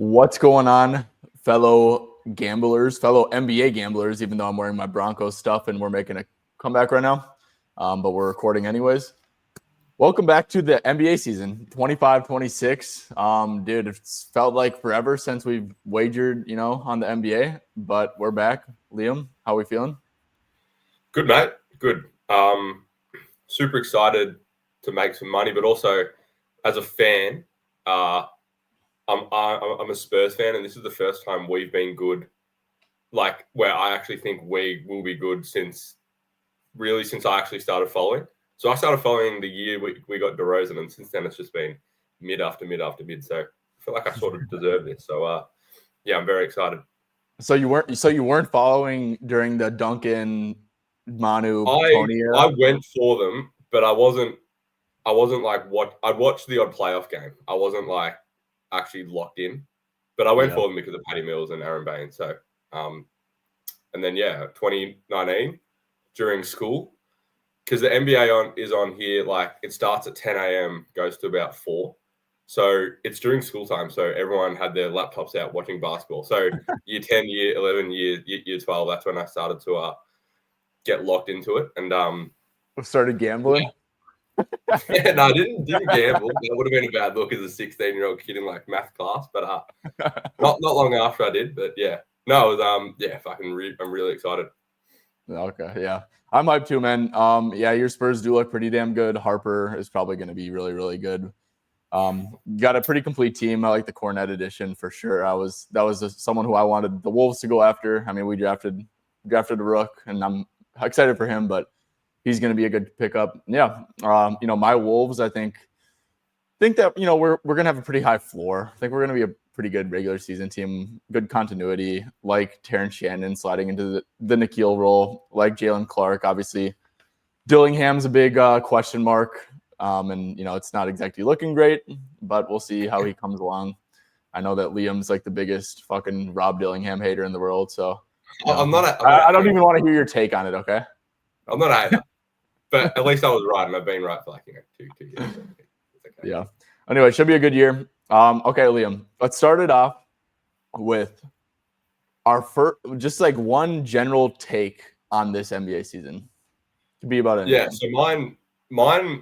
What's going on, fellow gamblers, fellow NBA gamblers, even though I'm wearing my Broncos stuff and we're making a comeback right now, but we're recording anyways. Welcome back to the NBA season, 25-26. Dude, it's felt like forever since we've wagered, on the NBA, but we're back. Liam, how are we feeling? Good, mate. Good. Super excited to make some money, but also as a fan, I'm a Spurs fan, and this is the first time we've been good, like where I actually think we will be good since I actually started following. So I started following the year we got DeRozan, and since then it's just been mid after mid after mid. So I feel like I sort of deserve this. So yeah, I'm very excited. So you weren't following during the Duncan, Manu, Tony era? I went for them, but I wasn't like I'd watch the odd playoff game. I wasn't like actually locked in, but I went for them because of Patty Mills and Aaron Bain. So, and then 2019 during school, because the NBA is on here. Like it starts at 10 a.m., goes to about 4. So it's during school time. So everyone had their laptops out watching basketball. So year 10, year 11, year 12. That's when I started to get locked into it and started gambling. Yeah, no, I didn't gamble. That would have been a bad look as a 16-year-old kid in like math class, but not long after I did. But yeah, no, it was I'm really excited. Okay, yeah, I'm hyped too, man. Yeah, your Spurs do look pretty damn good. Harper is probably going to be really, really good. Got a pretty complete team. I like the Cornet edition for sure. That was someone who I wanted the Wolves to go after. I mean, we drafted a Rook, and I'm excited for him, but he's going to be a good pickup. Yeah. My Wolves, I think that, we're going to have a pretty high floor. I think we're going to be a pretty good regular season team, good continuity, like Terrence Shannon sliding into the Nikhil role, like Jalen Clark. Obviously, Dillingham's a big question mark. And, it's not exactly looking great, but we'll see how he comes along. I know that Liam's like the biggest fucking Rob Dillingham hater in the world. So I don't even want to hear your take on it. Okay. I'm not a hater, but at least I was right, and I've been right for like 2 years. So it's okay. Yeah. Anyway, it should be a good year. Okay, Liam, let's start it off with our first, just like one general take on this NBA season. Could be about anything. Yeah. So mine,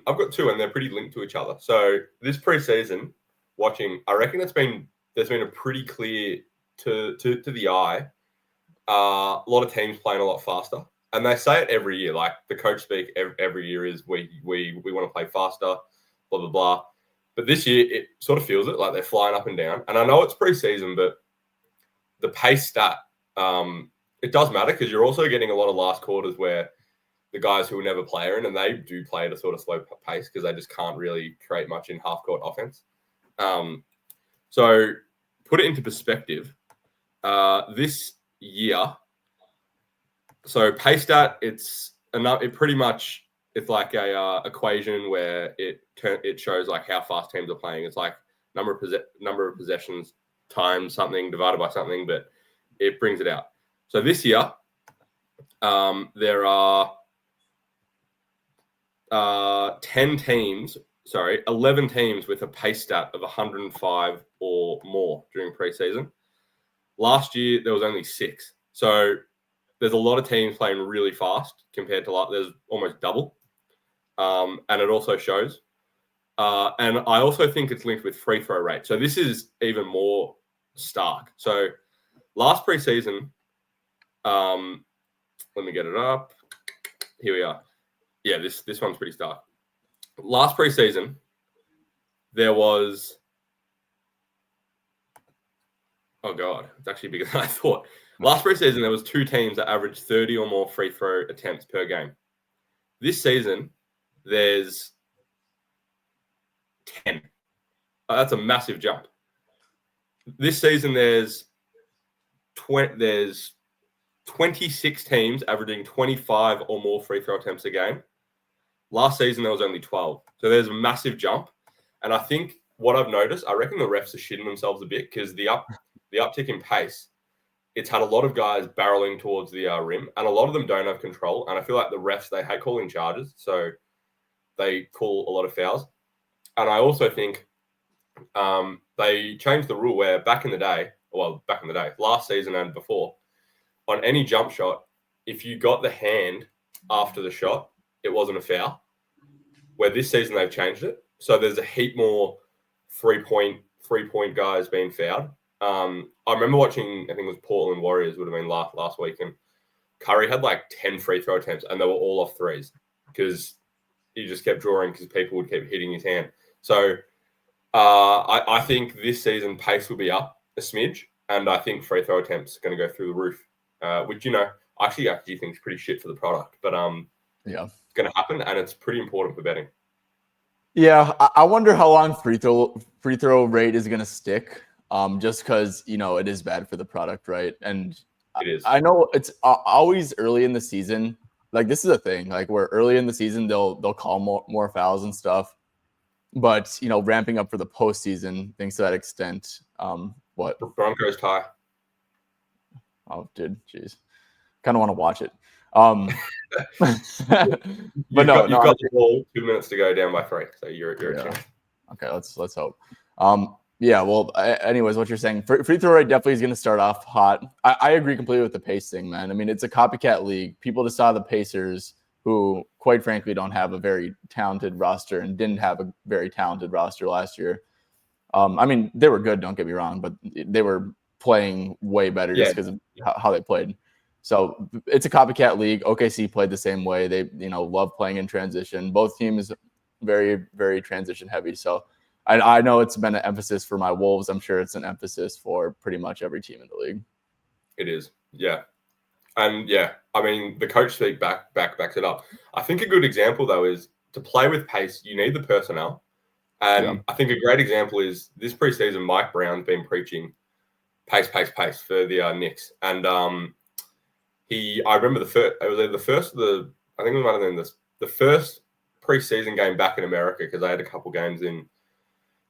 I've got 2, and they're pretty linked to each other. So this preseason, watching, I reckon there's been a pretty clear to the eye. A lot of teams playing a lot faster. And they say it every year, like the coach speak every year is we want to play faster, blah, blah, blah. But this year, it sort of feels it, like they're flying up and down. And I know it's preseason, but the pace stat, it does matter because you're also getting a lot of last quarters where the guys who will never play are in, and they do play at a sort of slow pace because they just can't really create much in half-court offense. So put it into perspective, this year, so pace stat, it's like a equation where it shows like how fast teams are playing. It's like number of possessions times something divided by something, but it brings it out. So this year, there are 11 teams with a pace stat of 105 or more during preseason. Last year, there was only 6. So there's a lot of teams playing really fast compared to there's almost double. And it also shows. And I also think it's linked with free throw rate. So this is even more stark. So last preseason, let me get it up. Here we are. Yeah, this one's pretty stark. Last preseason, there was... Oh, God. It's actually bigger than I thought. Last preseason, there was 2 teams that averaged 30 or more free throw attempts per game. This season, there's 10. That's a massive jump. This season, there's 26 teams averaging 25 or more free throw attempts a game. Last season, there was only 12. So there's a massive jump. And I think what I've noticed, I reckon the refs are shitting themselves a bit because the uptick in pace, it's had a lot of guys barreling towards the rim, and a lot of them don't have control. And I feel like the refs, they hate calling charges, so they call a lot of fouls. And I also think they changed the rule where back in the day, last season and before, on any jump shot, if you got the hand after the shot, it wasn't a foul. Where this season they've changed it, so there's a heap more three-point guys being fouled. I remember watching, I think it was Portland Warriors, would have been last week, and Curry had like 10 free throw attempts, and they were all off threes because he just kept drawing because people would keep hitting his hand. So I think this season pace will be up a smidge, and I think free throw attempts are going to go through the roof, which, I actually think is pretty shit for the product. But it's going to happen, and it's pretty important for betting. Yeah, I wonder how long free throw rate is going to stick, just because, it is bad for the product, right? And it is. I know it's always early in the season. Like, this is a thing. Like, where early in the season, they'll call more fouls and stuff. But, ramping up for the postseason, things to that extent. What? Broncos tie. Oh, dude, jeez. Kind of want to watch it. But you've got the ball, 2 minutes to go, down by 3, so you're a chance. Okay, let's hope. Yeah, well, anyways, what you're saying, free throw rate definitely is going to start off hot. I agree completely with the pace thing, man. I mean, it's a copycat league. People just saw the Pacers, who, quite frankly, don't have a very talented roster and didn't have a very talented roster last year. I mean, they were good, don't get me wrong, but they were playing way better just because of how they played. So it's a copycat league. OKC played the same way. They, love playing in transition. Both teams very, very transition heavy. So I know it's been an emphasis for my Wolves. I'm sure it's an emphasis for pretty much every team in the league. It is, yeah. And I mean, the coach speak backs it up. I think a good example though is to play with pace, you need the personnel. And I think a great example is this preseason, Mike Brown's been preaching pace for the Knicks. And I remember the first preseason game back in America, because I had a couple games in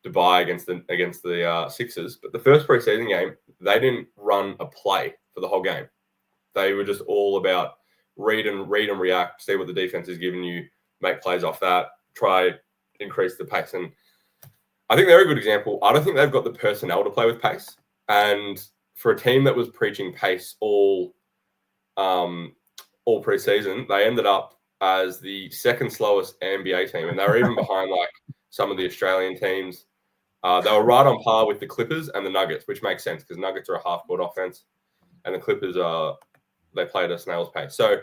Dubai against the Sixers. But the first preseason game, they didn't run a play for the whole game. They were just all about read and react, see what the defense is giving you, make plays off that, try increase the pace. And I think they're a good example. I don't think they've got the personnel to play with pace. And for a team that was preaching pace all preseason, they ended up as the second slowest NBA team, and they were even behind like some of the Australian teams. They were right on par with the Clippers and the Nuggets, which makes sense because Nuggets are a half-court offense, and the Clippers they play at a snail's pace. So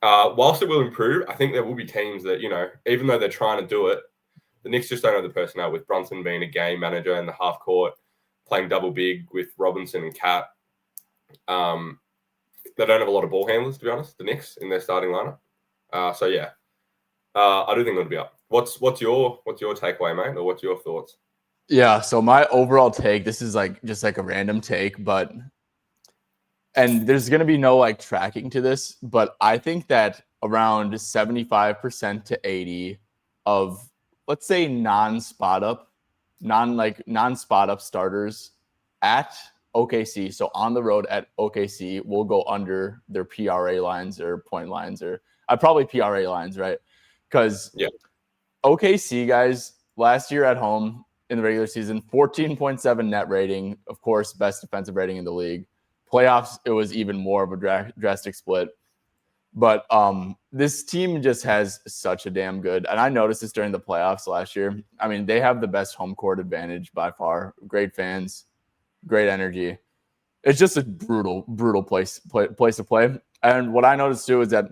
whilst it will improve, I think there will be teams that, even though they're trying to do it, the Knicks just don't have the personnel, with Brunson being a game manager in the half court, playing double big with Robinson and Cat. They don't have a lot of ball handlers, to be honest, the Knicks, in their starting lineup. I do think it'll be up. What's your takeaway, mate, or what's your thoughts? Yeah, so my overall take, this is just a random take, and there's going to be no tracking to this, but I think that around 75% to 80 of, let's say, non-spot up starters at OKC, so on the road at OKC, will go under their PRA lines or point lines, or probably PRA lines, right? Because OKC guys last year at home in the regular season, 14.7 net rating, of course, best defensive rating in the league. Playoffs, it was even more of a drastic split. But this team just has such a damn good, and I noticed this during the playoffs last year. I mean, they have the best home court advantage by far. Great fans, great energy. It's just a brutal place to play. And what I noticed too is that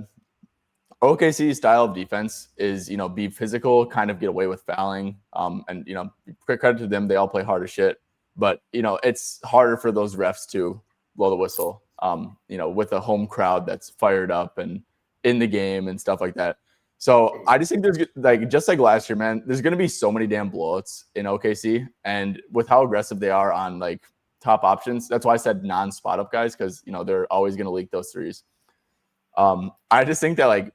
OKC's style of defense is, be physical, kind of get away with fouling. And credit to them, they all play hard as shit. But it's harder for those refs to blow the whistle. With a home crowd that's fired up and in the game and stuff like that. So I just think there's just like last year, man, there's going to be so many damn blowouts in OKC, and with how aggressive they are on top options, that's why I said non-spot up guys, because they're always going to leak those threes. I just think that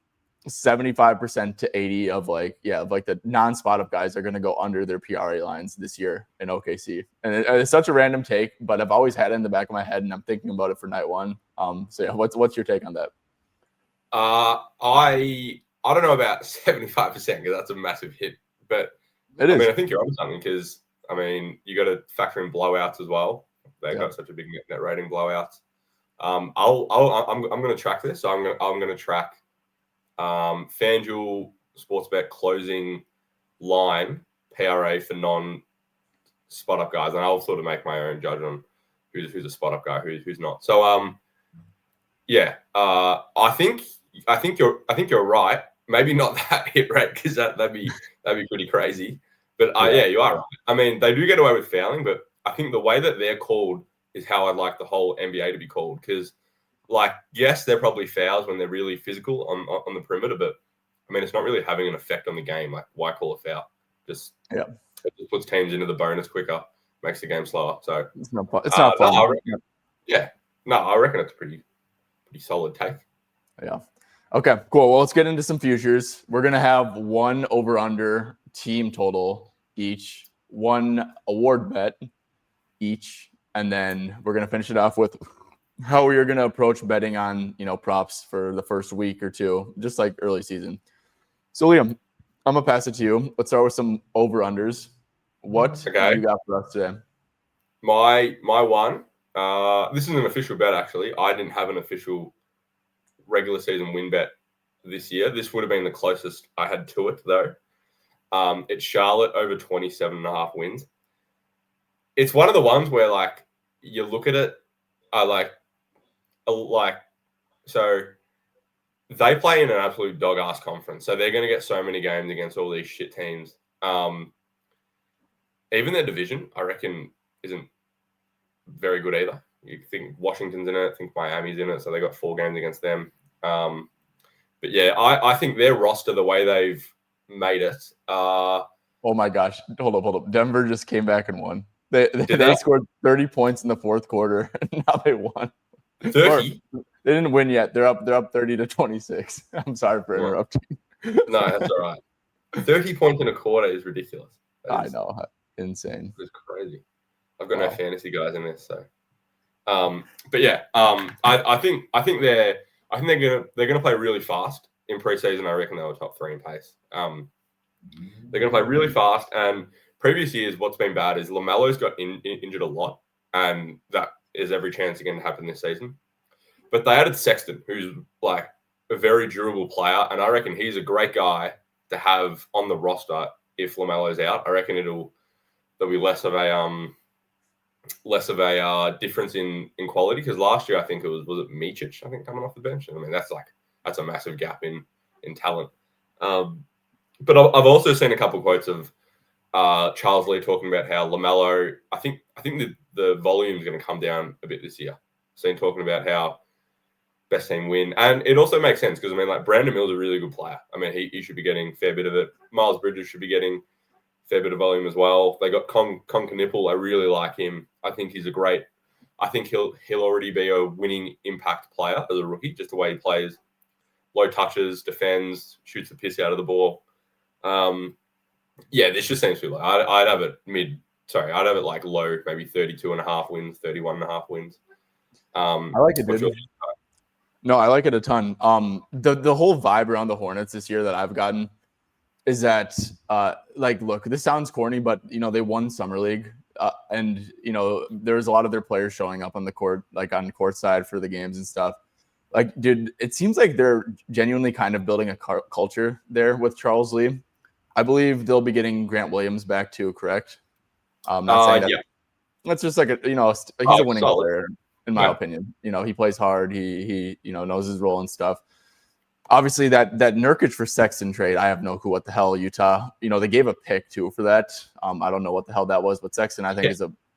75% to 80 of the non-spot up guys are going to go under their PRA lines this year in OKC. And it's such a random take, but I've always had it in the back of my head, and I'm thinking about it for night one. What's your take on that? I don't know about 75%, because that's a massive hit, but it is. I mean, I think you're on something, because I mean, you got to factor in blowouts as well. They Yeah. got such a big net rating blowouts. I'm going to track this. So I'm going to track FanDuel Sportsbet closing line PRA for non-spot up guys, and I'll sort of make my own judge on who's a spot up guy, who's not. So yeah, I think you're right. Maybe not that hit rate because that'd be pretty crazy. But yeah, you are right. I mean, they do get away with fouling, but I think the way that they're called is how I'd like the whole NBA to be called. Because, like, yes, they're probably fouls when they're really physical on the perimeter, but I mean, it's not really having an effect on the game. Like, why call a foul? It just puts teams into the bonus quicker, makes the game slower. So it's not fun. No, I reckon it's pretty solid take. Yeah. Okay, cool. Well, let's get into some futures. We're going to have one over-under team total each, one award bet each, and then we're going to finish it off with how we are going to approach betting on, props for the first week or two, just like early season. So, Liam, I'm going to pass it to you. Let's start with some over-unders. What do you got for us today? My one, this is an official bet, actually. I didn't have an official regular season win bet this year. This would have been the closest I had to it, though. It's Charlotte over 27.5 wins. It's one of the ones where, like, you look at it, so they play in an absolute dog-ass conference, so they're going to get so many games against all these shit teams. Even their division, I reckon, isn't very good either. You think Washington's in it, I think Miami's in it, so they got 4 games against them. But yeah, I think their roster, the way they've made it. Oh my gosh. Hold up. Denver just came back and won. They scored 30 points in the fourth quarter, and now they won. 30? They didn't win yet. They're up 30-26. I'm sorry for interrupting. No, that's all right. 30 points in a quarter is ridiculous. I know. Insane. It's crazy. I've got no fantasy guys in this, so. But yeah, I think they're gonna play really fast in preseason. I reckon they were top 3 in pace. They're gonna play really fast. And previous years, what's been bad is LaMelo's got injured a lot, and that is every chance again to happen this season. But they added Sexton, who's like a very durable player, and I reckon he's a great guy to have on the roster if LaMelo's out. I reckon there'll be less of a difference in quality, because last year I think was it Micic, I think, coming off the bench. I mean, that's a massive gap in talent. But I've also seen a couple of quotes of Charles Lee talking about how LaMelo, I think the volume is going to come down a bit this year. Seen talking about how best team win, and it also makes sense because I mean, like, Brandon Mill's a really good player. I mean, he should be getting a fair bit of it. Miles Bridges should be getting fair bit of volume as well. They got Con Knipple. I really like him. I think he's I think he'll already be a winning impact player as a rookie, just the way he plays. Low touches, defends, shoots the piss out of the ball. Yeah, this just seems to be like, I'd have it like low, maybe 32.5 wins, 31.5 wins. I like it, dude. No, I like it a ton. The whole vibe around the Hornets this year that I've gotten is that, look, this sounds corny, but, they won Summer League. And, there's a lot of their players showing up on the court, like on court side for the games and stuff. Like, dude, it seems like they're genuinely kind of building a culture there with Charles Lee. I believe they'll be getting Grant Williams back too, correct? Not saying that. Yeah. That's just like he's a winning player, in my opinion. He plays hard. He knows his role and stuff. Obviously, that Nurkic for Sexton trade, I have no clue what the hell Utah. They gave a pick too for that. I don't know what the hell that was, but Sexton, I think,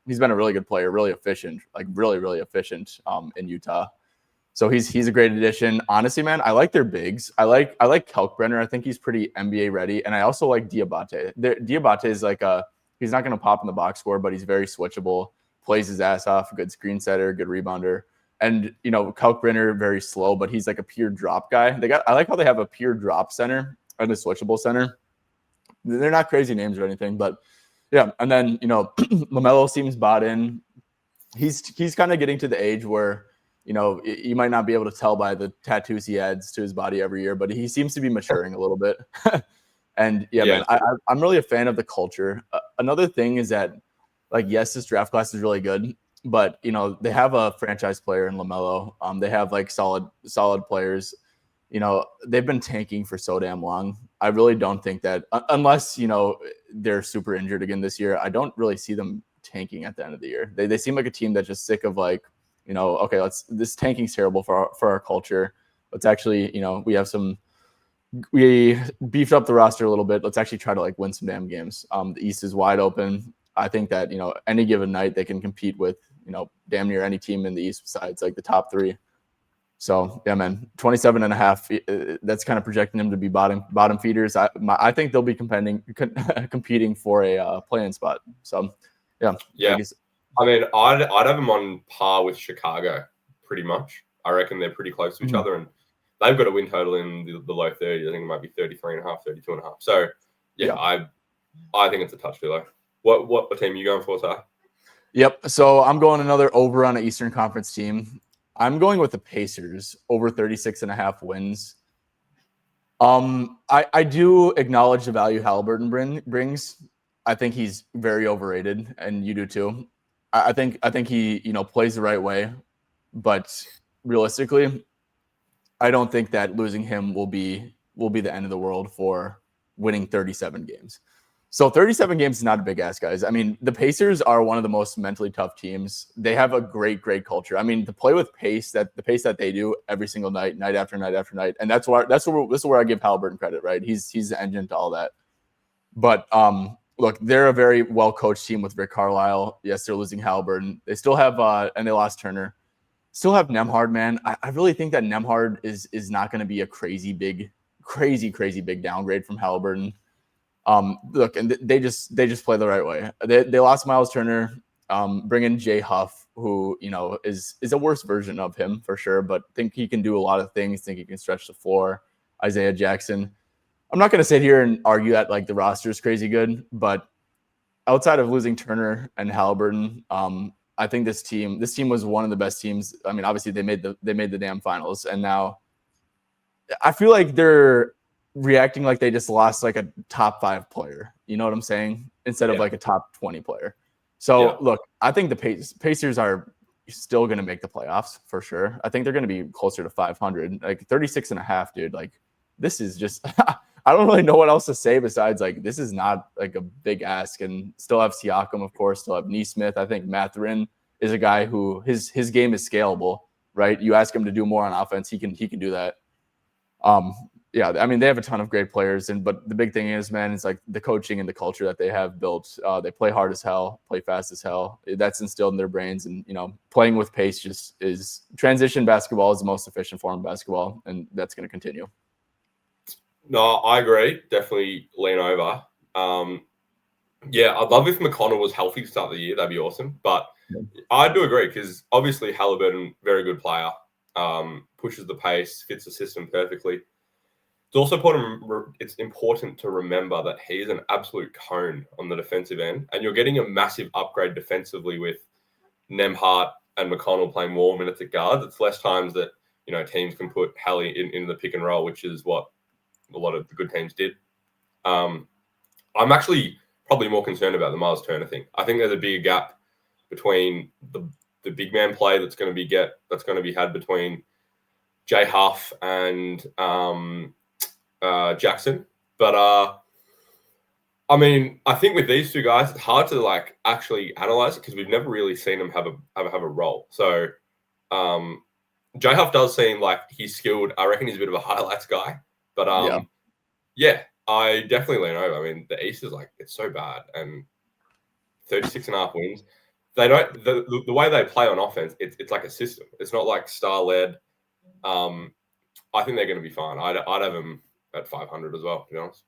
he's been a really good player, really efficient, like really, really efficient in Utah. So he's a great addition. Honestly, man, I like their bigs. I like Kalkbrenner. I think he's pretty NBA ready, and I also like Diabate. Diabate is like he's not going to pop in the box score, but he's very switchable. Plays his ass off. Good screen setter. Good rebounder. And, Kalkbrenner, very slow, but he's like a pure drop guy. I like how they have a pure drop center and a switchable center. They're not crazy names or anything, but yeah. And then, LaMelo seems bought in. He's kind of getting to the age where, you might not be able to tell by the tattoos he adds to his body every year, but he seems to be maturing a little bit. And yeah, man, I'm really a fan of the culture. another thing is that, like, yes, this draft class is really good, but they have a franchise player in LaMelo. They have like solid players. They've been tanking for so damn long. I really don't think that unless they're super injured again this year, I don't really see them tanking at the end of the year. They seem like a team that's just sick of like, okay, this tanking's terrible for our culture. Let's actually, we beefed up the roster a little bit. Let's actually try to like win some damn games. The East is wide open. I think that, any given night they can compete with, damn near any team in the East besides like the top three. So yeah, man, 27.5. That's kind of projecting them to be bottom feeders. I think they'll be competing for a play-in spot. So yeah. I mean, I'd have them on par with Chicago, pretty much. I reckon they're pretty close to each other, and they've got a win total in the low 30s. I think it might be 33.5, 32.5. So yeah. I think it's a touch too low. What team are you going for, Ty? Yep. So I'm going another over on an Eastern Conference team. I'm going with the Pacers over 36.5 wins. I do acknowledge the value Halliburton brings. I think he's very overrated, and you do too. I think he plays the right way, but realistically, I don't think that losing him will be the end of the world for winning 37 games. So 37 games is not a big ask, guys. I mean, the Pacers are one of the most mentally tough teams. They have a great culture. I mean, to play with the pace that they do every single night after night after night, and this is where I give Halliburton credit, right? He's the engine to all that. But look, they're a very well coached team with Rick Carlisle. Yes, they're losing Halliburton. They still have and they lost Turner. Still have Nembhard, man. I really think that Nembhard is not going to be a crazy big downgrade from Halliburton. Look, and they just play the right way. They lost Miles Turner, bring in Jay Huff, who is a worse version of him for sure, but think he can do a lot of things. Think he can stretch the floor. Isaiah Jackson. I'm not going to sit here and argue that like the roster is crazy good, but outside of losing Turner and Halliburton, I think this team was one of the best teams. I mean, obviously they made the damn finals, and now I feel like they're reacting like they just lost like a top 5 player. You know what I'm saying? Instead of like a top 20 player. So look, I think the Pacers are still going to make the playoffs for sure. I think they're going to be closer to 500, like 36.5, dude. Like this is just, I don't really know what else to say besides like, this is not like a big ask, and still have Siakam, of course, still have Nesmith. I think Mathurin is a guy who his game is scalable, right? You ask him to do more on offense, he can do that. Yeah, I mean, they have a ton of great players, but the big thing is, man, it's like the coaching and the culture that they have built. They play hard as hell, play fast as hell. That's instilled in their brains, and playing with pace just is transition basketball is the most efficient form of basketball, and that's going to continue. No, I agree. Definitely lean over. Yeah, I'd love if McConnell was healthy to start the year. That'd be awesome. But I do agree because obviously Halliburton, very good player, pushes the pace, fits the system perfectly. It's also important to remember that he is an absolute cone on the defensive end, and you're getting a massive upgrade defensively with Nembhard and McConnell playing more minutes at guards. It's less times that teams can put Hallie in the pick and roll, which is what a lot of the good teams did. I'm actually probably more concerned about the Miles Turner thing. I think there's a bigger gap between the big man play that's going to be had between Jay Huff and Jackson. But I mean, I think with these two guys, it's hard to like actually analyze it because we've never really seen them have a role. So Jay Huff does seem like he's skilled. I reckon he's a bit of a highlights guy. But yeah, I definitely lean over. I mean, the East is like, it's so bad, and 36.5 wins. They don't the way they play on offense. It's like a system. It's not like star led. I think they're going to be fine. I'd have them at 500 as well, to be honest.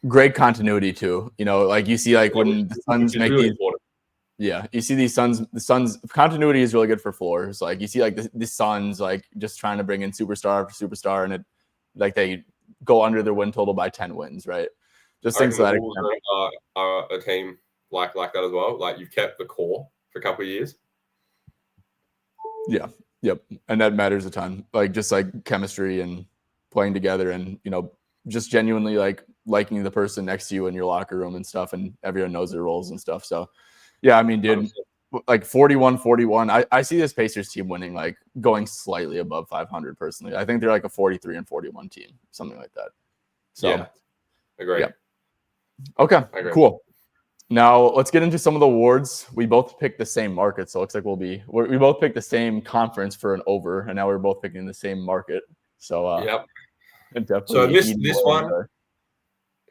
Great continuity too. Like you see, like when the Suns make really these. Important. Yeah, you see these Suns. The Suns continuity is really good for floors. Like you see, like the Suns, like just trying to bring in superstar after superstar, and it like they go under their win total by 10 wins, right? Just things that are a team like that as well. Like you've kept the core for a couple of years. Yeah, yep, and that matters a ton. Like just like chemistry and playing together, and just genuinely like liking the person next to you in your locker room and stuff, and everyone knows their roles and stuff. So yeah, I mean, dude, like 41-41. I see this Pacers team winning, like going slightly above 500 personally. I think they're like a 43-41 team, something like that. So yeah, agree. Yeah. Okay, cool. Now let's get into some of the awards. We both picked the same market, so it looks like we both picked the same conference for an over, and now we're both picking the same market. So yep. definitely. So this one,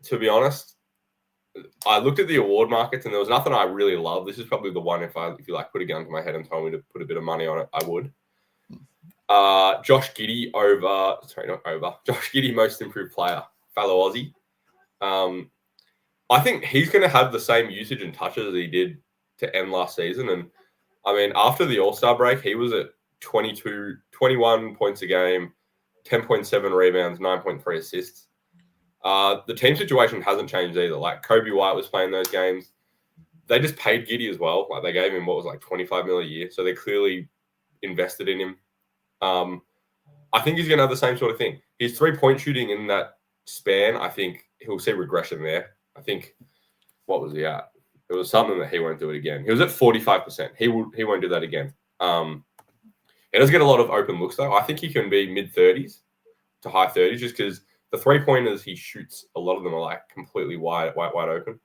to be honest, I looked at the award markets and there was nothing I really love. This is probably the one if you like put a gun to my head and told me to put a bit of money on it, I would. Josh Giddey Josh Giddey most improved player, fellow Aussie. I think he's going to have the same usage and touches as he did to end last season. And I mean, after the All-Star break, he was at 21 points a game, 10.7 rebounds, 9.3 assists. The team situation hasn't changed either. Like Kobe White was playing those games. They just paid Giddey as well. Like they gave him what was like $25 million a year. So they clearly invested in him. I think he's going to have the same sort of thing. His 3-point shooting in that span, I think he'll see regression there. I think, what was he at? It was something that he won't do it again. He was at 45%. He won't do that again. He does get a lot of open looks though. I think he can be mid-30s to high 30s just because the 3-pointers he shoots, a lot of them are like completely wide open.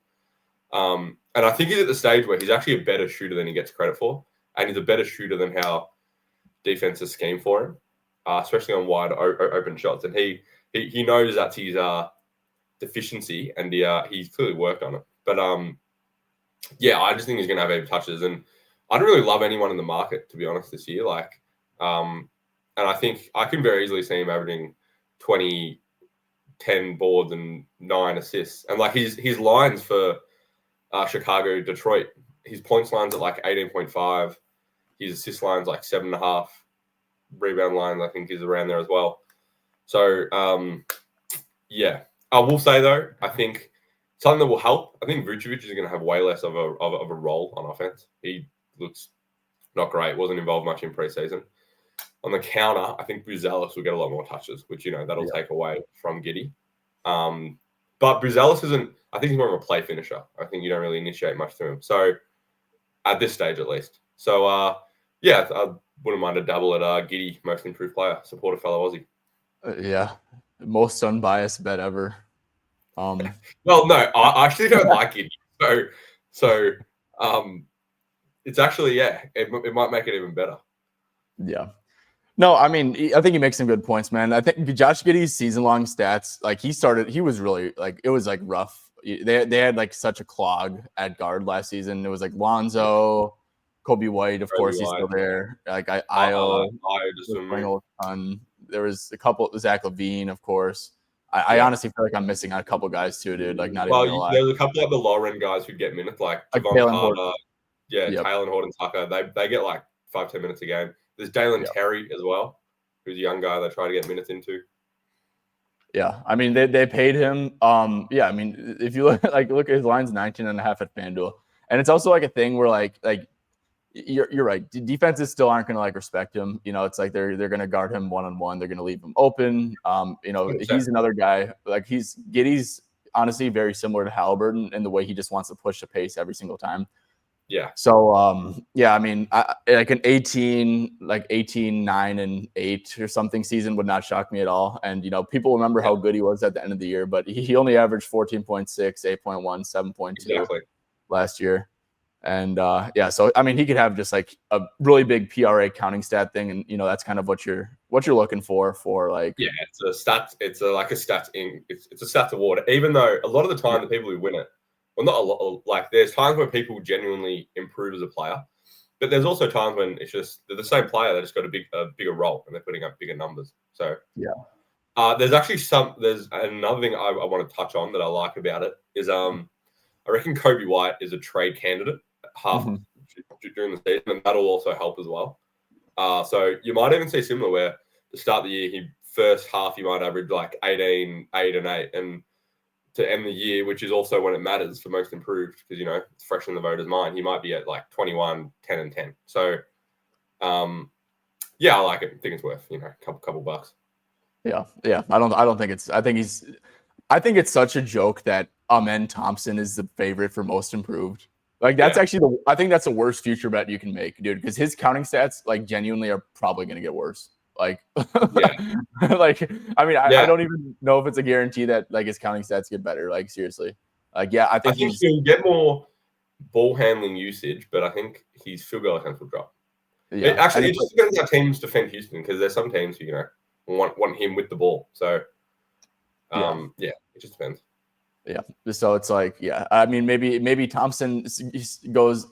And I think he's at the stage where he's actually a better shooter than he gets credit for. And he's a better shooter than how defenses scheme for him, especially on wide open shots. And he knows that's his deficiency, and he's clearly worked on it. But yeah, I just think he's going to have 8 touches. And I don't really love anyone in the market, to be honest, this year. Like, and I think I can very easily see him averaging 20, 10 boards and 9 assists. And like his lines for Chicago, Detroit, his points lines at like 18.5, his assist lines like 7.5, rebound lines I think is around there as well. So yeah, I will say though, I think something that will help. I think Vucevic is going to have way less of a role on offense. He looks not great. Wasn't involved much in preseason. On the counter, I think Buzelis will get a lot more touches, which that'll take away from Giddey. But Buzelis isn't. I think he's more of a play finisher. I think you don't really initiate much to him. So at this stage, at least. So yeah, I wouldn't mind a double at Giddey most improved player. Support a fellow Aussie. Yeah, most unbiased bet ever. Well, no, I actually don't like Giddey. So it's actually it might make it even better. Yeah. No, I mean, I think he makes some good points, man. I think Josh Giddey's season-long stats, like he was really like, it was like rough. They had like such a clog at guard last season. It was like Lonzo, Kobe White, of course, he's still there. Like Io just playing a ton. There was a couple, Zach LaVine, of course. I honestly feel like I'm missing out a couple guys too, dude. Like not even gonna lie. There's a couple of the lower end guys who get minutes, like Javon Carter, Taylor Horton Tucker. They get like 5-10 minutes a game. There's Dalen Terry as well, who's a young guy they try to get minutes into. Yeah, I mean they paid him. Yeah, I mean if you look at his lines, 19.5 at FanDuel, and it's also like a thing where like you're right. Defenses still aren't gonna like respect him. It's like they're gonna guard him one-on-one. They're gonna leave him open. 100%. He's another guy. Like Giddey's honestly very similar to Halliburton in the way he just wants to push the pace every single time. Yeah. So, yeah, I mean, like an 18, 9 and 8 or something season would not shock me at all. And, people remember how good he was at the end of the year, but he only averaged 14.6, 8.1, 7.2 last year. And, so, I mean, he could have just like a really big PRA counting stat thing. And, that's kind of what you're looking for like. Yeah, it's a stat. It's a stats award, even though a lot of the time the people who win it, well, not a lot. Like, there's times when people genuinely improve as a player, but there's also times when it's just they're the same player. They just got a bigger role and they're putting up bigger numbers. So there's another thing I want to touch on that I like about it is I reckon Kobe White is a trade candidate during the season, and that'll also help as well. So you might even see similar where to start the year, first half he might average like 18, 8 and 8, and to end the year, which is also when it matters for most improved, because it's fresh in the voters' mind. He might be at like 21, 10 and 10. So, I like it. I think it's worth a couple bucks. Yeah. I don't think it's. I think he's I think it's such a joke that Amen Thompson is the favorite for most improved. Like that's actually I think that's the worst future bet you can make, dude, because his counting stats like genuinely are probably going to get worse. Like, like I mean, I don't even know if it's a guarantee that like his counting stats get better. Like seriously, like I think he'll get more ball handling usage, but I think his field goal attempts will drop. Yeah, it just depends how teams defend Houston, because there's some teams who want him with the ball. So it just depends. Yeah. So it's like, I mean, maybe Thompson goes,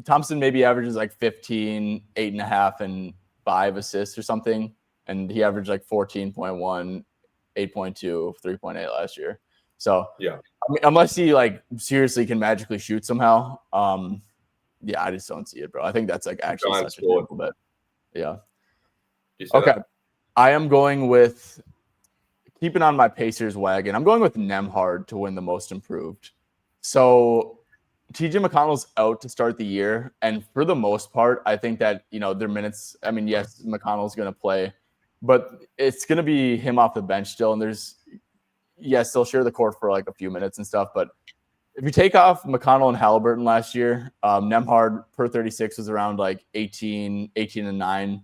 Thompson maybe averages like 15, 8.5, and 5 assists or something. And he averaged like 14.1, 8.2, 3.8 last year. So, I mean, unless he like seriously can magically shoot somehow, I just don't see it, bro. I think that's like actually such a terrible bet. Yeah. Okay. I am going with, keeping on my Pacers wagon, I'm going with Nembhard to win the most improved. So TJ McConnell's out to start the year. And for the most part, I think that, their minutes, I mean, yes, McConnell's going to play, but it's going to be him off the bench still. And they'll share the court for like a few minutes and stuff. But if you take off McConnell and Halliburton last year, Nembhard per 36 was around like 18 and 9.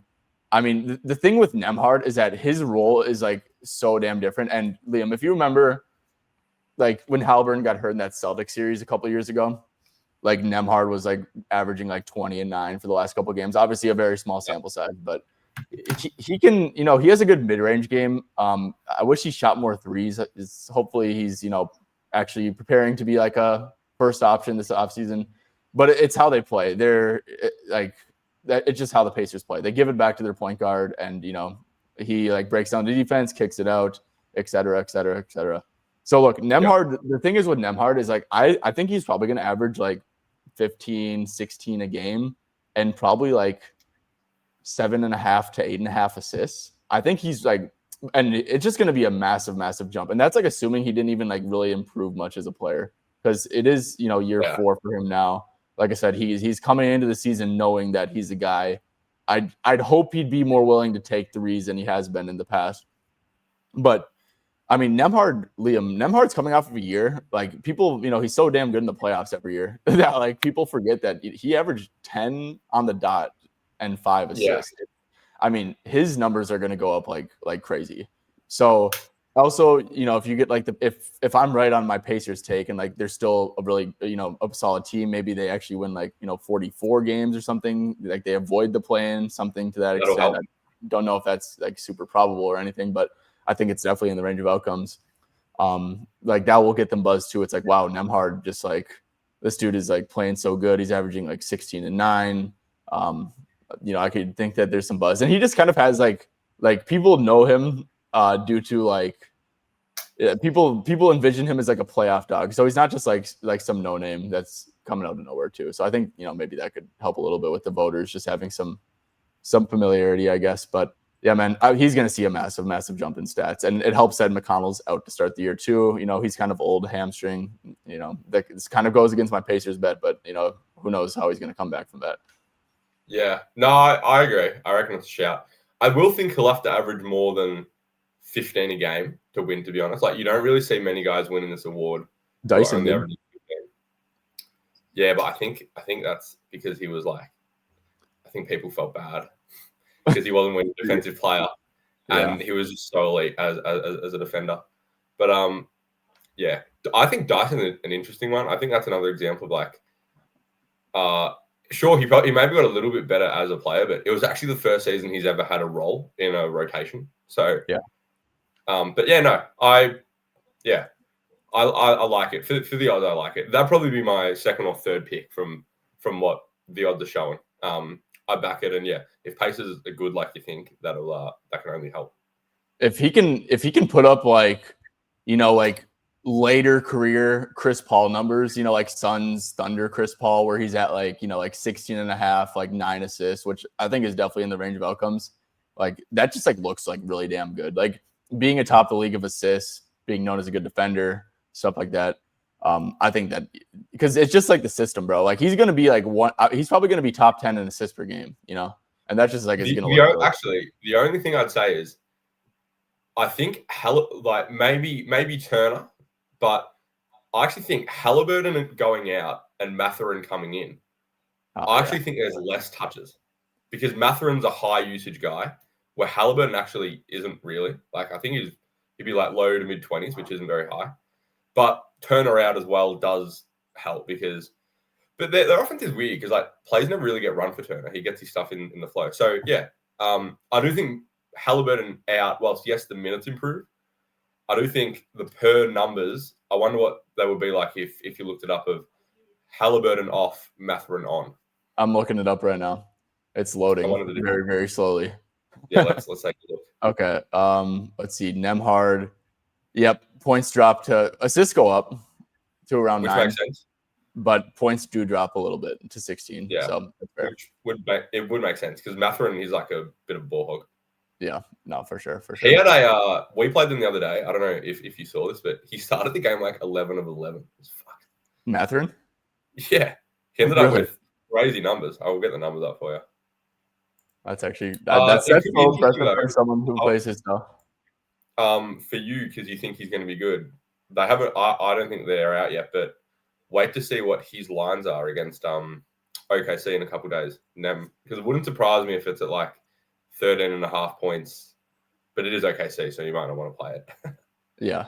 I mean, the thing with Nembhard is that his role is like so damn different. And Liam, if you remember, like when Halliburton got hurt in that Celtics series a couple of years ago, like Nembhard was like averaging like 20 and 9 for the last couple of games. Obviously a very small sample size, but he can, he has a good mid-range game. I wish he shot more threes. Hopefully he's, actually preparing to be like a first option this offseason. But it's how they play. They're like, it's just how the Pacers play. They give it back to their point guard, and he like breaks down the defense, kicks it out, et cetera, et cetera, et cetera. So look, Nembhard, the thing is with Nembhard is like I think he's probably going to average like 15, 16 a game, and probably like 7.5 to 8.5 assists. I think he's like, and it's just going to be a massive, massive jump. And that's like assuming he didn't even like really improve much as a player, because it is, year 4 for him now. Like I said, he's coming into the season knowing that he's a guy. I'd hope he'd be more willing to take threes than he has been in the past. But I mean, Nembhard's coming off of a year. Like people, he's so damn good in the playoffs every year that like people forget that he averaged 10 on the dot and 5 assists. Yeah. I mean, his numbers are going to go up like crazy. So also, if you get like if I'm right on my Pacers take and like they're still a really, a solid team, maybe they actually win like, 44 games or something, like they avoid the play-in, something to that extent. I don't know if that's like super probable or anything, but I think it's definitely in the range of outcomes. Like that will get them buzzed too. It's like, wow, Nembhard, just like this dude is like playing so good. He's averaging like 16 and 9. I could think that there's some buzz, and he just kind of has like people know him due to like people envision him as like a playoff dog. So he's not just like some no name that's coming out of nowhere too. So I think maybe that could help a little bit with the voters just having some familiarity, I guess. But yeah, man, he's going to see a massive, massive jump in stats, and it helps that McConnell's out to start the year too. He's kind of old, hamstring. This kind of goes against my Pacers bet, but who knows how he's going to come back from that. Yeah, no, I agree. I reckon it's a shout. I will think he'll have to average more than 15 a game to win, to be honest. Like, you don't really see many guys winning this award. Dyson did. Yeah, but I think that's because he was like, I think people felt bad because he wasn't winning defensive player, and he was just so elite as a defender. But I think Dyson is an interesting one. I think that's another example of like, sure, he maybe got a little bit better as a player, but it was actually the first season he's ever had a role in a rotation. So but yeah, no, I like it for the odds. I like it. That'd probably be my second or third pick from what the odds are showing. I back it, and if Pacers are good like you think, that can only help. If he can put up like later career Chris Paul numbers, like Suns Thunder Chris Paul, where he's at like 16.5, like 9 assists, which I think is definitely in the range of outcomes. Like that just like looks like really damn good. Like being atop the league of assists, being known as a good defender, stuff like that. I think that because it's just like the system, bro. Like he's going to be like he's probably going to be top 10 in assists per game, and that's just like it's going to look good. Actually, the only thing I'd say is I think maybe Turner but I actually think Halliburton going out and Mathurin coming in, I actually think there's less touches because Mathurin's a high usage guy where Halliburton actually isn't really. Like, I think he'd be like low to mid 20s, which isn't very high. But turnaround as well does help because but their offense is weird because like plays never really get run for Turner. He gets his stuff in the flow. So yeah, I do think Halliburton out, whilst yes, the minutes improve, I do think the per numbers, I wonder what they would be like if you looked it up of Halliburton off, Mathurin on. I'm looking it up right now. It's loading very, very slowly. Yeah, let's take a look. Okay. Let's see. Nemhard. Yep. Points drop to assists go up to around 9. Which makes sense. But points do drop a little bit to 16. Yeah. So that's fair. It would make sense because Mathurin is like a bit of a ball hog. Yeah, no, for sure. He had we played them the other day. I don't know if you saw this, but he started the game like 11 of 11. It was fucked. Mathurin? Yeah. He ended up with crazy numbers. I will get the numbers up for you. That's actually that's so impressive for someone who plays his stuff. For you, because you think he's going to be good. They haven't. I don't think they're out yet, but wait to see what his lines are against OKC in a couple of days. Because it wouldn't surprise me if it's at like 13.5 points, but it is OKC, so you might not want to play it. Yeah,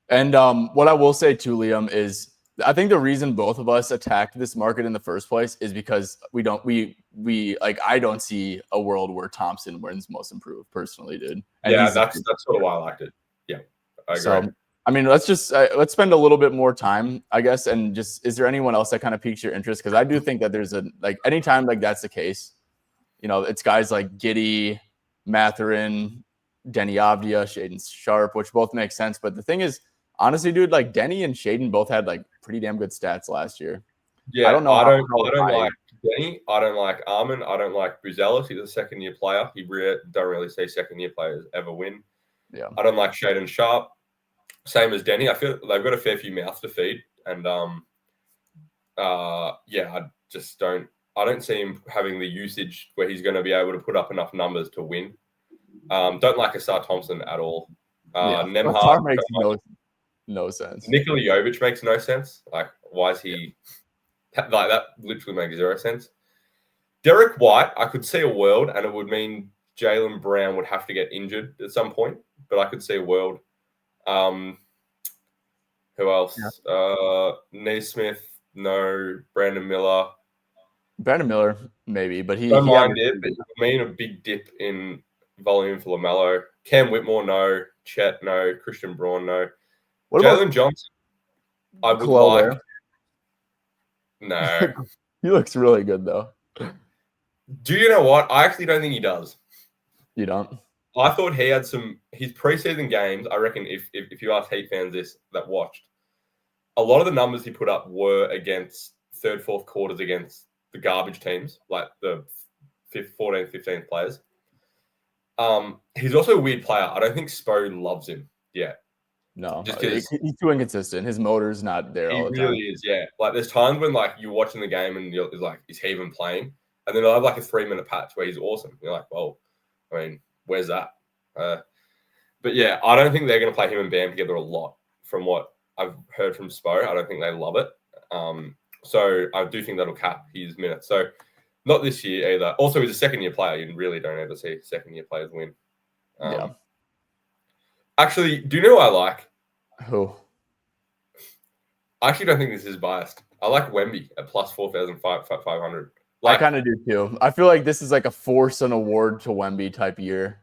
and what I will say too, Liam, is I think the reason both of us attacked this market in the first place is because I don't see a world where Thompson wins most improved personally, dude. And yeah, that's sort of why I liked it. Yeah, I agree. So, I mean, let's spend a little bit more time, I guess, and just is there anyone else that kind of piques your interest? Because I do think that there's anytime like that's the case, you know, it's guys like Giddey, Mathurin, Denny Avdia, Shaden Sharp, which both make sense. But the thing is, honestly, dude, like Denny and Shaden both had like pretty damn good stats last year. Yeah, I don't like Denny. I don't like Armin. I don't like Buzelis. He's a second-year player. Don't really see second-year players ever win. Yeah, I don't like Shaden Sharp. Same as Denny. I feel they've got a fair few mouths to feed, and I just don't. I don't see him having the usage where he's going to be able to put up enough numbers to win. Don't like Asar Thompson at all. Nemhard makes no sense. Nikola Jovic makes no sense. Like, why is he like that? Literally makes zero sense. Derek White, I could see a world, and it would mean Jaylen Brown would have to get injured at some point, but I could see a world. Who else? Yeah. Naismith, no. Brandon Miller, maybe, but he don't mind it. But it would mean a big dip in volume for LaMelo. Cam Whitmore, no. Chet, no. Christian Braun, no. What Jalen about Johnson? I would Chloe? like. No, he looks really good though. Do you know what? I actually don't think he does. You don't? I thought he had his preseason games. I reckon if you ask Heat fans that watched, a lot of the numbers he put up were against third, fourth quarters against the garbage teams, like the 14th, 15th players. He's also a weird player. I don't think Spo loves him yet. No, he's too inconsistent. His motor's not there all the time. He really is, yeah. Like there's times when like you're watching the game and you're like, is he even playing? And then they'll have like a 3-minute patch where he's awesome. You're like, well, I mean, where's that? But yeah, I don't think they're going to play him and Bam together a lot from what I've heard from Spo. I don't think they love it. So I do think that'll cap his minutes. So not this year either. Also, he's a second-year player. You really don't ever see second-year players win. Yeah. Actually, do you know who I like? Who? I actually don't think this is biased. I like Wemby at plus 4,500. I kind of do too. I feel like this is like a force an award to Wemby type year.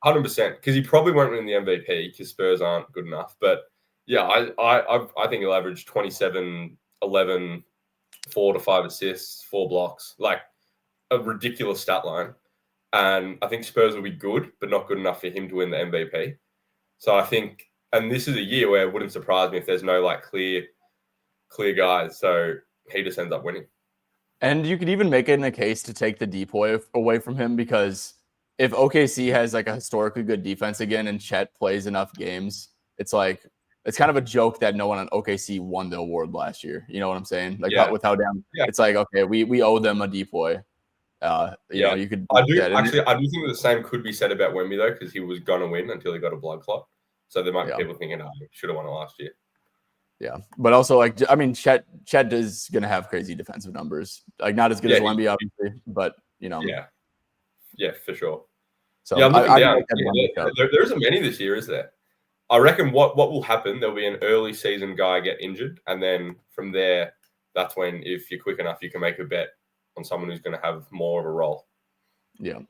100%, because he probably won't win the MVP because Spurs aren't good enough. But yeah, I think he'll average 27, 11, 4 to 5 assists, 4 blocks, like a ridiculous stat line. And I think Spurs will be good, but not good enough for him to win the MVP. So I think, and this is a year where it wouldn't surprise me if there's no like clear guys. So he just ends up winning. And you could even make it in a case to take the depoy away from him, because if OKC has like a historically good defense again and Chet plays enough games, it's like, it's kind of a joke that no one on OKC won the award last year. You know what I'm saying? Like with how damn, it's like, okay, we owe them a depoy. You know, you could. I do think the same could be said about Wemby though, because he was gonna win until he got a blood clot. So there might be people thinking, "Oh, he should have won it last year." Yeah, but also like I mean, Chet is gonna have crazy defensive numbers. Like not as good as Wemby, obviously, but you know. Yeah, for sure. So Yeah, I'm looking I down. like that Wemby shout. There isn't many this year, is there? I reckon what will happen, there'll be an early season guy get injured, and then from there, that's when, if you're quick enough, you can make a bet on someone who's going to have more of a role. Yeah,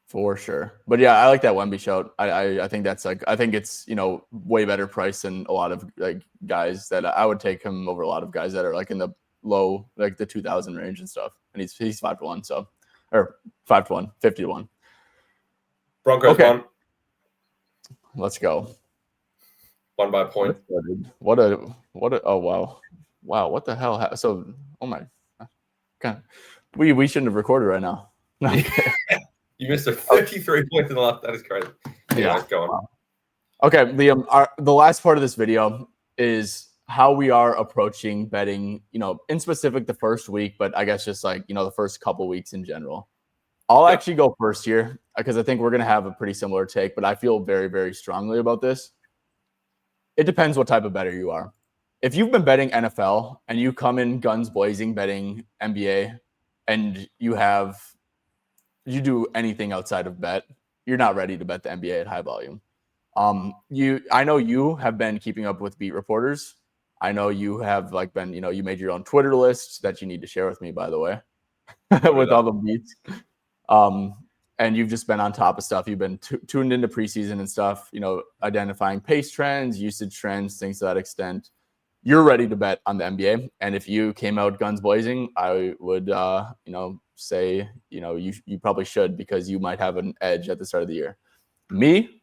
for sure. But yeah, I like that Wemby shout. I think that's like, I think it's, you know, way better price than a lot of like guys that I would take him over a lot of guys that are like in the low, like the 2000 range and stuff. And he's 5-1. So, or 5-1, 50-1. Broncos won. Let's go. Won by a point. What a oh wow. What the hell? So oh my god. We shouldn't have recorded right now. No, you missed a 33 points in the last. That is crazy. Yeah, go on. Wow. Okay, Liam, the last part of this video is how we are approaching betting, you know, in specific the first week, but I guess just like, you know, the first couple weeks in general. I'll actually go first here because I think we're going to have a pretty similar take, but I feel very, very strongly about this. It depends what type of bettor you are. If you've been betting NFL and you come in guns blazing betting NBA and you do anything outside of bet, you're not ready to bet the NBA at high volume. I know you have been keeping up with beat reporters. I know you have like been, you know, you made your own Twitter list that you need to share with me, by the way, with all the beats. And you've just been on top of stuff. You've been tuned into preseason and stuff, you know, identifying pace trends, usage trends, things to that extent. You're ready to bet on the NBA. And if you came out guns blazing, I would, you know, say, you know, you probably should, because you might have an edge at the start of the year. Me,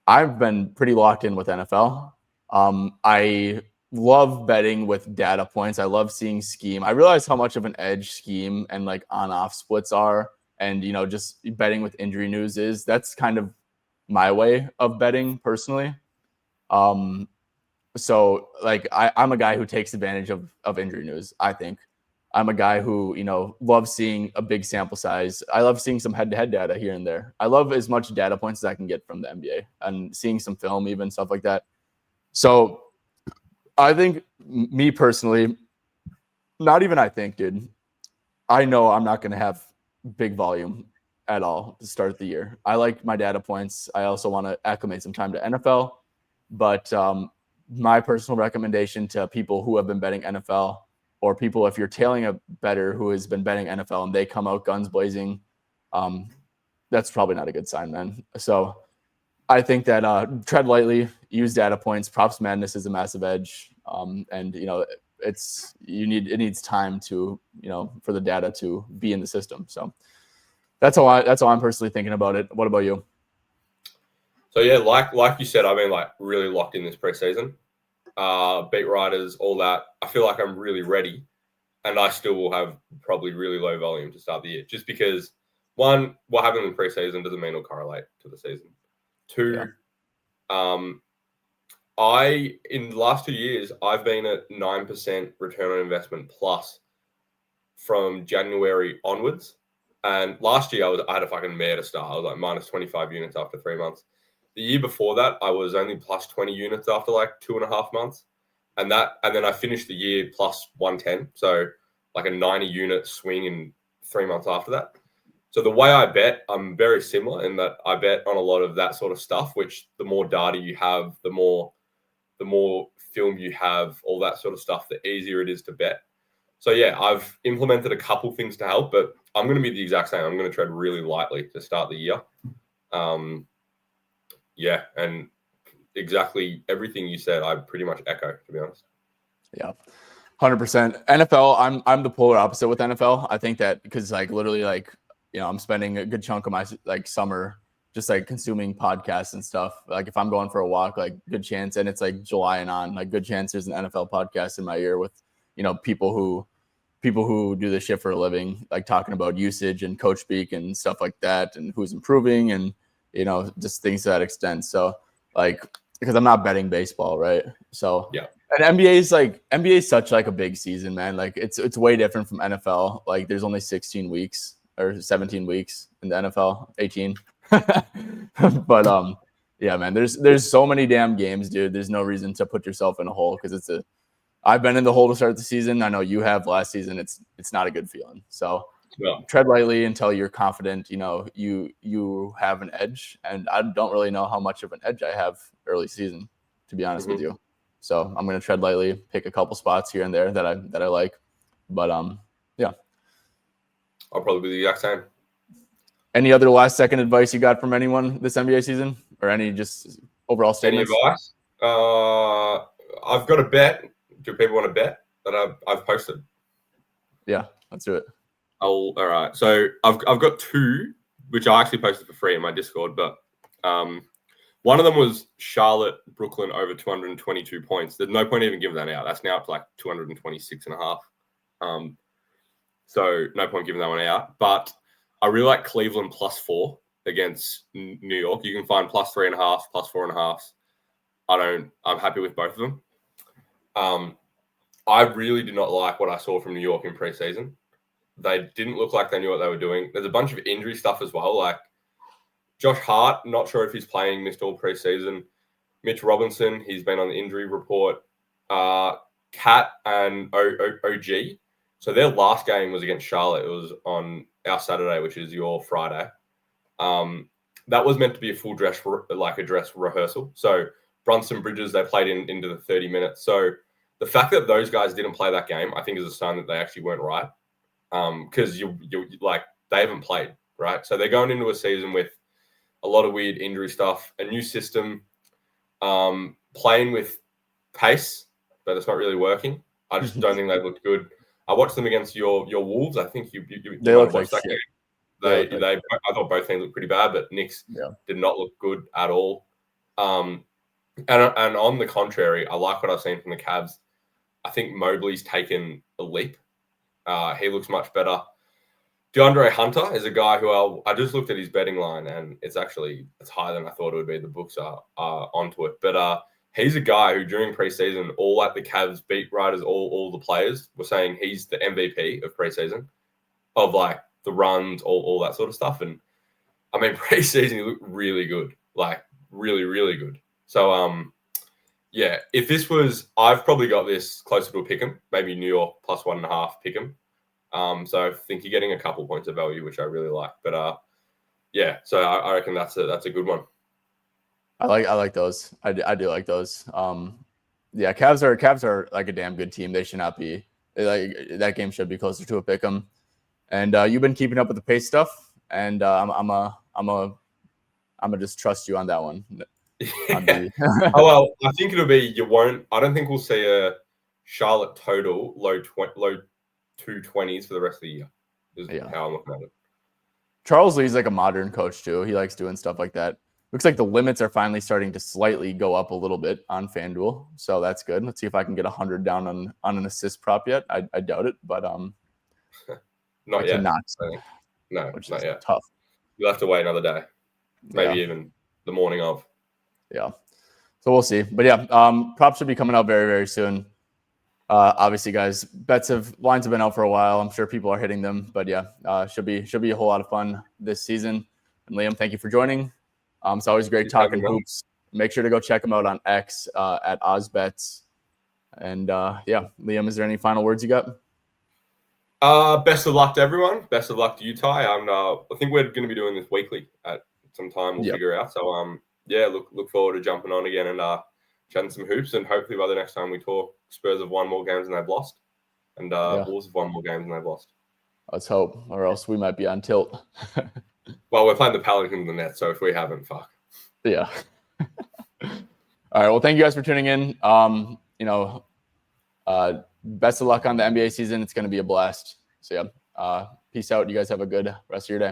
I've been pretty locked in with NFL. I love betting with data points. I love seeing scheme. I realize how much of an edge scheme and like on-off splits are. And, you know, just betting with injury news is. That's kind of my way of betting personally. So like I'm a guy who takes advantage of injury news. I think I'm a guy who, you know, loves seeing a big sample size. I love seeing some head-to-head data here and there. I love as much data points as I can get from the NBA and seeing some film, even stuff like that. So I think, me personally, not even I think, dude, I know I'm not going to have big volume at all to start the year. I like my data points. I also want to acclimate some time to NFL, but my personal recommendation to people who have been betting NFL, or people, if you're tailing a bettor who has been betting NFL and they come out guns blazing, that's probably not a good sign, man. So I think that tread lightly, use data points. Props madness is a massive edge, and you know, it needs time to, you know, for the data to be in the system. So that's all I'm personally thinking about it. What about you? So yeah, like you said, I've been like really locked in this preseason. Beat writers, all that. I feel like I'm really ready, and I still will have probably really low volume to start the year, just because, one, what happened in preseason doesn't mean it'll correlate to the season. Two, in the last 2 years, I've been at 9% return on investment plus from January onwards. And last year I had a fucking mare to start. I was like minus 25 units after 3 months. The year before that, I was only plus 20 units after like 2.5 months. And then I finished the year plus 110. So like a 90 unit swing in 3 months after that. So the way I bet, I'm very similar in that I bet on a lot of that sort of stuff, which the more data you have, the more film you have, all that sort of stuff, the easier it is to bet. So yeah, I've implemented a couple things to help, but I'm going to be the exact same. I'm going to tread really lightly to start the year. Yeah, and exactly everything you said, I pretty much echo, to be honest. Yeah, 100%. NFL, I'm the polar opposite with NFL. I think that because like literally like, you know, I'm spending a good chunk of my like summer just like consuming podcasts and stuff. Like if I'm going for a walk, like good chance, and it's like July and on, like good chance there's an NFL podcast in my ear with, you know, people who do this shit for a living, like talking about usage and coach speak and stuff like that, and who's improving, and, you know, just things to that extent. So like, because I'm not betting baseball, right? So yeah. And NBA is such like a big season, man. Like it's way different from NFL. Like there's only 16 weeks or 17 weeks in the NFL, 18. But Yeah, man. There's so many damn games, dude. There's no reason to put yourself in a hole because I've been in the hole to start the season. I know you have last season. It's not a good feeling. So tread lightly until you're confident, you have an edge. And I don't really know how much of an edge I have early season, to be honest with you. So I'm gonna tread lightly, pick a couple spots here and there that I like. But yeah. I'll probably be the exact same. Any other last second advice you got from anyone this NBA season, or any just overall statements? Any advice? I've got a bet. Do people want to bet that I've posted? Yeah, let's do it. All right. So I've got two, which I actually posted for free in my Discord, but one of them was Charlotte, Brooklyn over 222 points. There's no point even giving that out. That's now up to like 226.5. So no point giving that one out. But I really like Cleveland +4 against New York. You can find +3.5, +4.5. I'm happy with both of them. I really did not like what I saw from New York in preseason. They didn't look like they knew what they were doing. There's a bunch of injury stuff as well. Like Josh Hart, not sure if he's playing, missed all preseason. Mitch Robinson, he's been on the injury report. Kat and OG. So their last game was against Charlotte. It was on our Saturday, which is your Friday. That was meant to be a full dress rehearsal. So Brunson Bridges, they played into the 30 minutes. So the fact that those guys didn't play that game, I think is a sign that they actually weren't right. Because you like they haven't played, right? So they're going into a season with a lot of weird injury stuff, a new system, playing with pace, but it's not really working. I just don't think they looked good. I watched them against your Wolves. I think you they looked like that shit. game. I thought both teams looked pretty bad, but Knicks did not look good at all. And on the contrary, I like what I've seen from the Cavs. I think Mobley's taken a leap. He looks much better. DeAndre Hunter is a guy who I just looked at his betting line, and it's higher than I thought it would be. The books are onto it, but he's a guy who during preseason, all like the Cavs beat writers, all the players were saying he's the MVP of preseason, of like the runs, all that sort of stuff. And I mean, preseason he looked really good, like really, really good. So yeah, if this was, I've probably got this closer to a pick'em, maybe New York +1.5 pick'em. So I think you're getting a couple points of value, which I really like. But yeah, so I reckon that's a good one. I like those. I do like those. Yeah, Cavs are like a damn good team. They should not be like that game should be closer to a pick'em. And you've been keeping up with the pace stuff, and I'm gonna just trust you on that one. Oh well, I think it'll be you won't. I don't think we'll see a Charlotte total low 220s for the rest of the year. Is how I'm looking at it. Charles Lee's like a modern coach too. He likes doing stuff like that. Looks like the limits are finally starting to slightly go up a little bit on FanDuel, so that's good. Let's see if I can get 100 down on an assist prop yet. I doubt it, but not yet. No, which not is yet. Tough. You'll have to wait another day, maybe even the morning of. Yeah, so we'll see. But yeah, props should be coming out very, very soon. Obviously, guys, lines have been out for a while. I'm sure people are hitting them, but yeah, should be a whole lot of fun this season. And Liam, thank you for joining. It's always great talking hoops. Make sure to go check him out on X at OzBets. And yeah, Liam, is there any final words you got? Best of luck to everyone. Best of luck to you, Ty. I think we're going to be doing this weekly at some time. We'll figure out. So yeah, look forward to jumping on again and chatting some hoops. And hopefully by the next time we talk, Spurs have won more games than they've lost, and Bulls have won more games than they've lost. Let's hope, or else we might be on tilt. Well, we're playing the Pelicans in the net, so if we haven't, fuck. Yeah. All right. Well, thank you guys for tuning in. Best of luck on the NBA season. It's going to be a blast. So yeah, peace out. You guys have a good rest of your day.